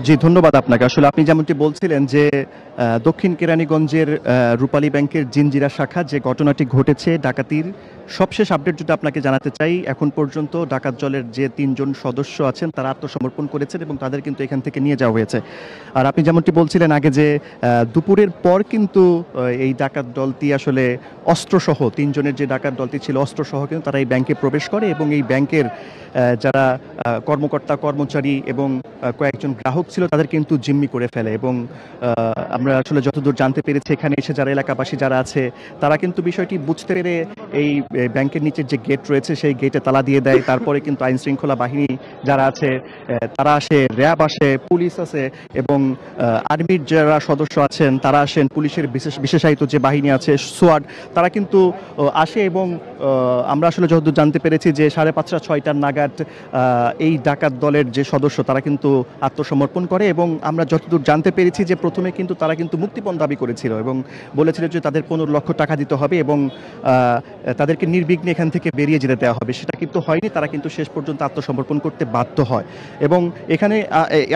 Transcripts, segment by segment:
জি, ধন্যবাদ আপনাকে। আসলে আপনি যেমনটি বলছিলেন যে দক্ষিণ কেরানীগঞ্জের রূপালী ব্যাংকের জিনজিরা শাখা যে ঘটনাটি ঘটেছে ডাকাতির সবশেষ আপডেট যদি আপনাকে জানাতে চাই, এখন পর্যন্ত ডাকাত দলের যে ৩ জন সদস্য আছেন তারা আত্মসমর্পণ করেছেন এবং তাদের কিন্তু এখান থেকে নিয়ে যাওয়া হয়েছে। আর আপনি যেমনটি বলছিলেন আগে যে দুপুরের পর কিন্তু এই ডাকাত দলটি আসলে অস্ত্রসহ ৩ জনের যে ডাকাত দলটি ছিল অস্ত্রসহ কিন্তু তারা এই ব্যাংকে প্রবেশ করে এবং এই ব্যাংকের যারা কর্মকর্তা কর্মচারী এবং কয়েকজন গ্রাহক ছিল তাদের কিন্তু জিম্মি করে ফেলে এবং আমরা আসলে যতদূর জানতে পেরেছি এখানে এসে যারা এলাকাবাসী যারা আছে তারা কিন্তু বিষয়টি বুঝতে পেরে এই ব্যাংকের নিচের যে গেট রয়েছে সেই গেটে তালা দিয়ে দেয়। তারপরে কিন্তু আইন শৃঙ্খলা বাহিনী যারা আছে তারা আসে, র্যাব আসে, পুলিশ আছে এবং আর্মির যারা সদস্য আছেন তারা আসেন, পুলিশের বিশেষায়িত যে বাহিনী আছে সোয়াড তারা কিন্তু আসে এবং আমরা আসলে যতদূর জানতে পেরেছি যে 5:30 6টার নাগাদ এই ডাকাত দলের যে সদস্য তারা কিন্তু আত্মসমর্পণ করে এবং আমরা যতদূর জানতে পেরেছি যে প্রথমে কিন্তু তারা কিন্তু মুক্তিপণ দাবি করেছিল এবং বলেছিল যে তাদের 15 লক্ষ টাকা দিতে হবে এবং তাদেরকে নির্বিঘ্নে এখান থেকে বেরিয়ে যেতে দেওয়া হবে। সেটা কিন্তু হয়নি, তারা কিন্তু শেষ পর্যন্ত আত্মসমর্পণ করতে বাধ্য হয় এবং এখানে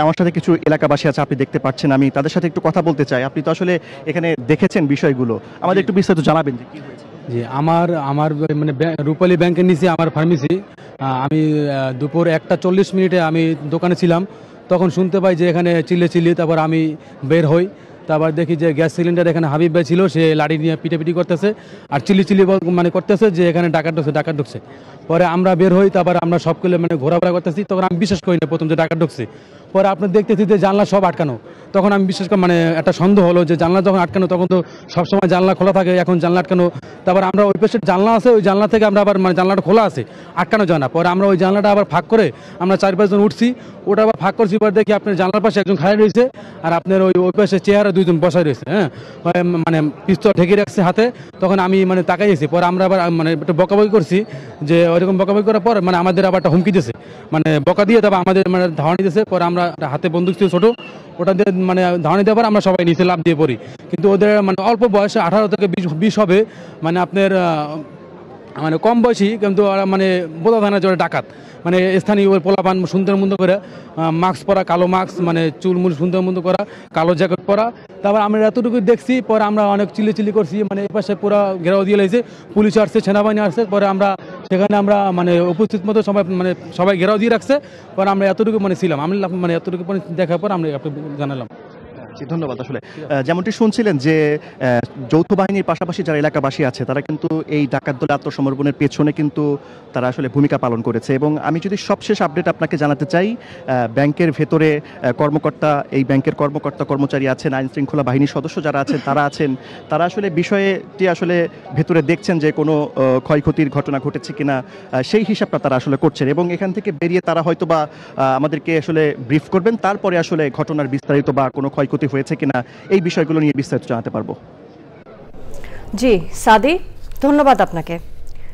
আমার সাথে কিছু এলাকাবাসী আছে, আপনি দেখতে পাচ্ছেন, আমি তাদের সাথে একটু কথা বলতে চাই। আপনি তো আসলে এখানে দেখেছেন বিষয়গুলো, আমাদের একটু বিস্তারিত জানাবেন যে কি হয়েছে। জি, আমার আমার মানে রূপালী ব্যাংকের নিচে আমার ফার্মেসি। আমি দুপুর 1:40 আমি দোকানে ছিলাম, তখন শুনতে পাই যে এখানে চিল্লি, তারপর আমি বের হই। তারপর দেখি যে গ্যাস সিলিন্ডার এখানে হাবিব ভাই ছিল, সে লাড়ি নিয়ে পিটাপিটি করতেছে আর চিল্লি মানে করতেছে যে এখানে ডাকাত ঢুকছে। পরে আমরা বের হই, তারপর আমরা সবগুলো মানে ঘোরাফেরা করতেছি, তখন আমি বিশ্বাস করি না প্রথম যে ডাকাত ঢুকছে। পরে আপনার দেখতেছি যে জানলা সব আটকানো, তখন আমি বিশেষ করে মানে একটা সন্দেহ হলো যে জানলা যখন আটকানো তখন তো সবসময় জানলা খোলা থাকে, এখন জানলা আটকানো। তারপর আমরা ওই পাশে জানলা আছে, ওই জানলা থেকে আমরা আবার মানে জানলাটা খোলা আছে, আটকানো যায় না। পরে আমরা ওই জানলাটা আবার ফাঁক করে আমরা 4-5 জন উঠছি, ওটা আবার ফাঁক করছি। পরে দেখি আপনার জানলার পাশে একজন খাড়া রয়েছে আর আপনার ওই পাশে চেয়ারে 2 জন বসায় রয়েছে, হ্যাঁ, মানে পিস্তল ঢেকে রাখছে হাতে। তখন আমি মানে তাকাইছি, পরে আমরা আবার মানে একটু বকাবকি করছি, যে ওইরকম বকাবকি করার পর মানে আমাদের আবার একটা হুমকি দিয়েছে, মানে বকা দিয়ে তারপর আমাদের মানে ধাওয়ানি দিয়েছে। পরে আমরা হাতে বন্দুক ছিল ছোটো, ওটা দিয়ে মানে ধাওয়ানি দেওয়ার পর আমরা সবাই নিচে লাফ দিয়ে পড়ি। কিন্তু ওদের মানে অল্প বয়সে 18 থেকে 20 হবে, মানে আপনার মানে কম বয়সী, কিন্তু ওরা মানে বোঝা যায় না যে ডাকাত। মানে স্থানীয় পোলাপান সুন্দর মন্দ করে মাস্ক পরা, কালো মাস্ক, মানে চুলমুল সুন্দর মন্দ করা, কালো জ্যাকেট পরা। তারপর আমরা এতটুকু দেখছি, পরে আমরা অনেক চিল্লি করছি, মানে এই পাশে পুরো ঘেরাও দিয়ে লাগছে, পুলিশ আসছে, সেনাবাহিনী আসছে। পরে আমরা সেখানে আমরা মানে উপস্থিত মতো সবাই ঘেরাও দিয়ে রাখছে। পরে আমরা এতটুকু মানে ছিলাম, আমি মানে এতটুকু দেখার পর আমরা জানালাম। ধন্যবাদ। আসলে যেমনটি শুনছিলেন যে যৌথ বাহিনীর পাশাপাশি যারা এলাকাবাসী আছে তারা কিন্তু এই ডাকাত দলে আত্মসমর্পণের পেছনে কিন্তু তারা আসলে ভূমিকা পালন করেছে এবং আমি যদি সবশেষ আপডেট আপনাকে জানাতে চাই, ব্যাংকের ভেতরে এই ব্যাংকের কর্মকর্তা কর্মচারী আছেন, আইন শৃঙ্খলা বাহিনীর সদস্য যারা আছেন তারা আসলে বিষয়টি আসলে ভেতরে দেখছেন যে কোনো ক্ষয়ক্ষতির ঘটনা ঘটেছে কিনা সেই হিসাবটা তারা আসলে করছেন এবং এখান থেকে বেরিয়ে তারা হয়তো বা আমাদেরকে আসলে ব্রিফ করবেন, তারপরে আসলে ঘটনার বিস্তারিত বা কোনো ক্ষয়ক্ষতি হয়েছে কিনা এই বিষয়গুলো নিয়ে বিস্তারিত জানাতে পারবো। জি সাদি, ধন্যবাদ আপনাকে।